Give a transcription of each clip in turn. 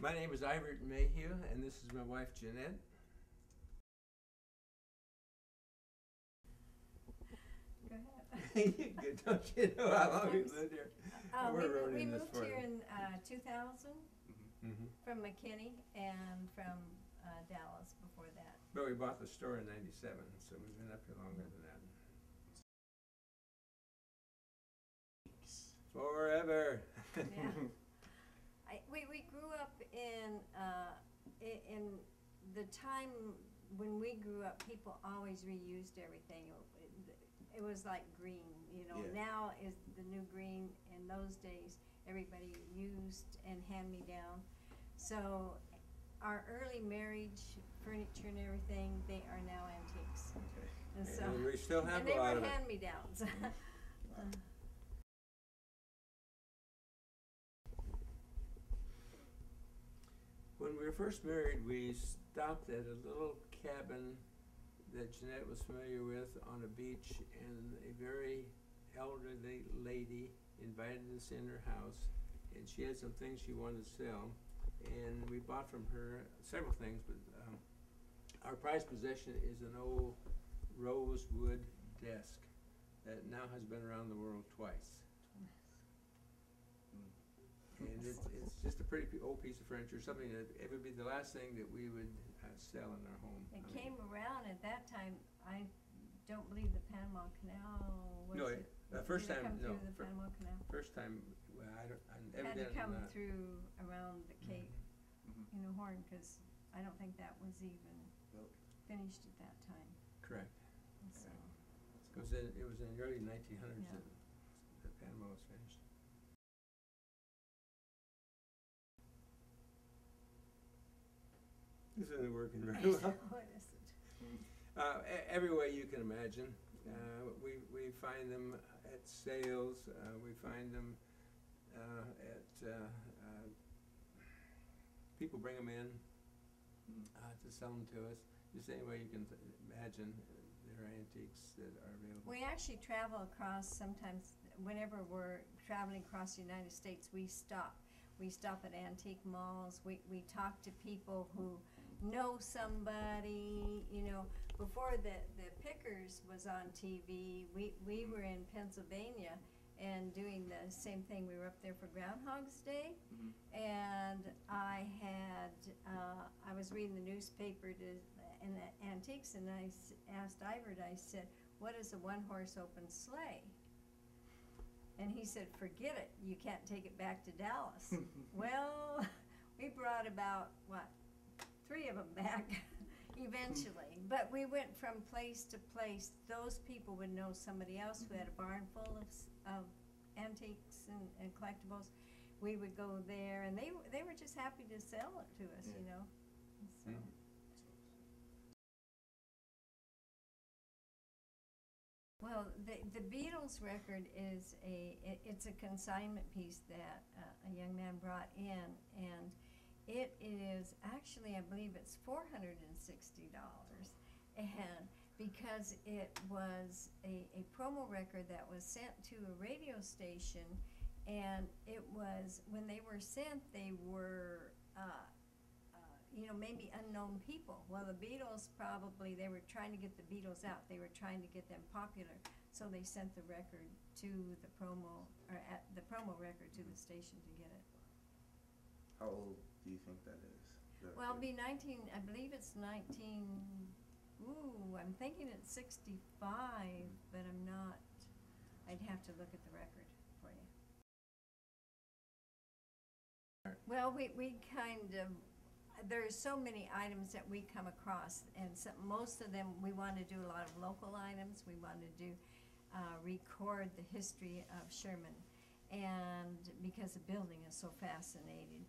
My name is Ivert and Mayhugh, and this is my wife Jeanette. Go ahead. Good, don't you know how long we've lived here? We moved here in 2000 from McKinney and from Dallas before that. But we bought the store in '97, so we've been up here longer than that. Forever. Yeah. We grew up in the time when we grew up, people always reused everything. It was like green, you know. Yeah. Now is the new green. In those days, everybody used and hand-me-down. So our early marriage furniture and everything, they are now antiques. Okay. And so, And we still have and a they lot were of it. hand-me-downs. When we were first married, we stopped at a little cabin that Jeanette was familiar with on a beach, and a very elderly lady invited us in her house, and she had some things she wanted to sell, and we bought from her several things, but our prized possession is an old rosewood desk that now has been around the world twice. And it's just a pretty old piece of furniture, something that it would be the last thing that we would sell in our home. It came around at that time. I don't believe the Panama Canal was. No, it? first Did it time, come no. through the Panama Canal? First time, well, I don't, I Had to evidently come not. through around the Cape, Mm-hmm. you know, Horn, because I don't think that was even Nope. finished at that time. Correct. So, It was in the early 1900s Yeah. that Panama was finished. This isn't working very well. what is it? Every way you can imagine. We find them at sales. We find them at people bring them in to sell them to us. Just any way you can imagine, there are antiques that are available. We actually travel across sometimes. Whenever we're traveling across the United States, we stop. We stop at antique malls. We talk to people who know somebody. You know, before the Pickers was on TV, we were in Pennsylvania and doing the same thing. We were up there for Groundhog's Day, and I was reading the newspaper in the antiques, and I asked Ivert, I said, "What is a one-horse open sleigh?" And he said, "Forget it, you can't take it back to Dallas." Well, we brought about, 3 of them back eventually. But we went from place to place. Those people would know somebody else who had a barn full of antiques and collectibles. We would go there, and they were just happy to sell it to us, you know. So. Well, the Beatles record is it's a consignment piece that a young man brought in, and it is actually, I believe it's $460, and because it was a promo record that was sent to a radio station, and it was, when they were sent, they were you know, maybe unknown people. Well, the Beatles probably, they were trying to get the Beatles out. They were trying to get them popular. So they sent the record to the promo, or at the promo record to the station to get it. How old do you think that is? Well, it'll be 19, I believe it's 19, I'm thinking it's 65, but I'm not. I'd have to look at the record for you. Well, we kind of, there's so many items that we come across, and most of them, we want to do a lot of local items. We want to do record the history of Sherman, and because the building is so fascinating.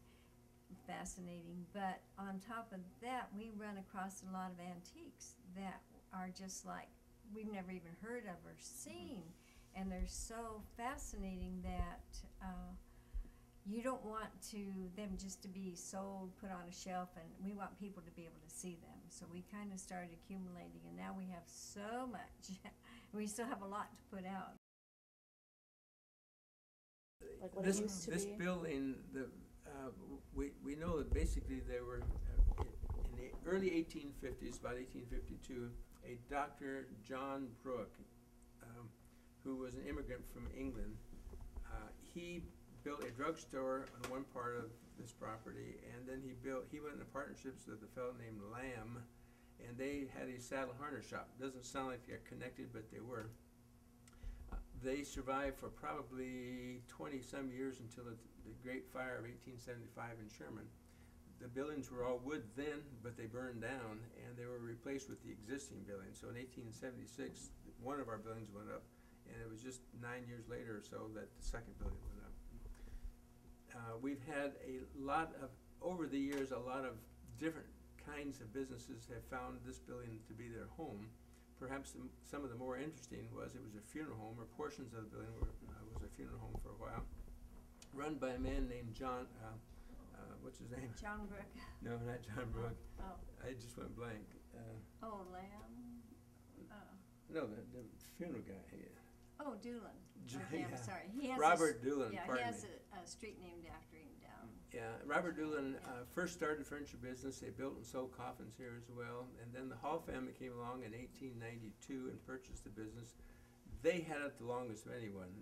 But on top of that, we run across a lot of antiques that are just like we've never even heard of or seen, and they're so fascinating that you don't want them just to be sold, put on a shelf, and we want people to be able to see them. So we kind of started accumulating, and now we have so much. We still have a lot to put out. Like what it used to This be? building, we know that basically there were, in the early 1850s, about 1852, a Dr. John Brooke, who was an immigrant from England, he built a drugstore on one part of this property, and then he went into partnerships with a fellow named Lamb, and they had a saddle harness shop. Doesn't sound like they're connected, but they were. They survived for probably 20-some years until the Great Fire of 1875 in Sherman. The buildings were all wood then, but they burned down, and they were replaced with the existing buildings. So in 1876, one of our buildings went up, and it was just 9 years later or so that the second building went up. We've had a lot of, over the years, a lot of different kinds of businesses have found this building to be their home. Perhaps some of the more interesting was it was a funeral home, or portions of the building was a funeral home for a while, run by a man named John, what's his name? John Brooke. No, not John Brooke. Oh. I just went blank. Lamb. No, the funeral guy. Yeah. Oh, Doolin. Yeah. Okay, I'm sorry. He has Robert Doolin, yeah, pardon he has me. a street named after him down. Yeah, Robert Doolin first started a furniture business. They built and sold coffins here as well. And then the Hall family came along in 1892 and purchased the business. They had it the longest of anyone.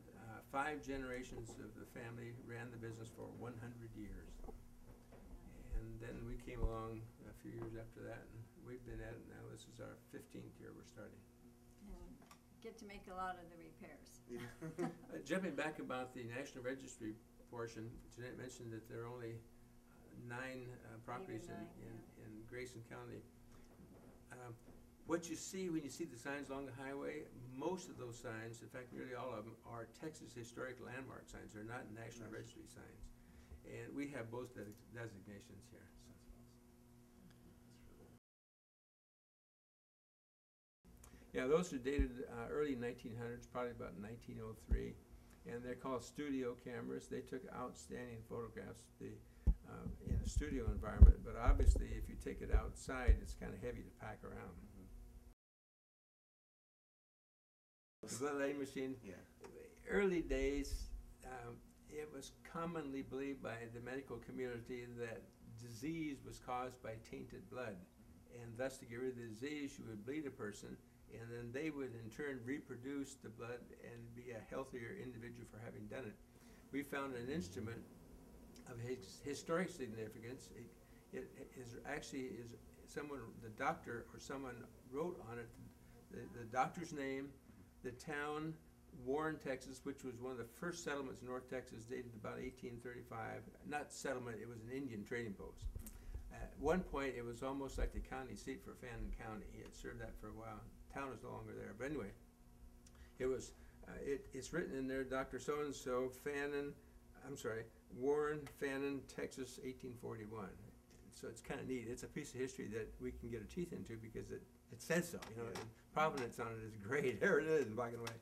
5 generations of the family ran the business for 100 years. And then we came along a few years after that, and we've been at it now. This is our 15th year we're starting. And get to make a lot of the repairs. Jumping back about the National Registry portion, Jeanette mentioned that there are only 9 properties in Grayson County. What you see when you see the signs along the highway, most of those signs, in fact nearly all of them, are Texas Historic Landmark signs. They're not National Registry signs. And we have both designations here. Yeah, those are dated early 1900s, probably about 1903. And they're called studio cameras. They took outstanding photographs in a studio environment, but obviously if you take it outside, it's kind of heavy to pack around. The blood lighting machine, early days, it was commonly believed by the medical community that disease was caused by tainted blood, and thus to get rid of the disease you would bleed a person, and then they would in turn reproduce the blood and be a healthier individual for having done it. We found an instrument of historic significance. It is actually someone, the doctor or someone wrote on it the doctor's name, the town, Warren, Texas, which was one of the first settlements in North Texas, dated about 1835. Not settlement, it was an Indian trading post. At one point, it was almost like the county seat for Fannin County. It served that for a while. Town is no longer there. But anyway, it was, it's written in there, Dr. So-and-so, Warren, Fannin, Texas, 1841. So it's kind of neat. It's a piece of history that we can get our teeth into because it says so, you know, and provenance on it is great. There it is in black and white.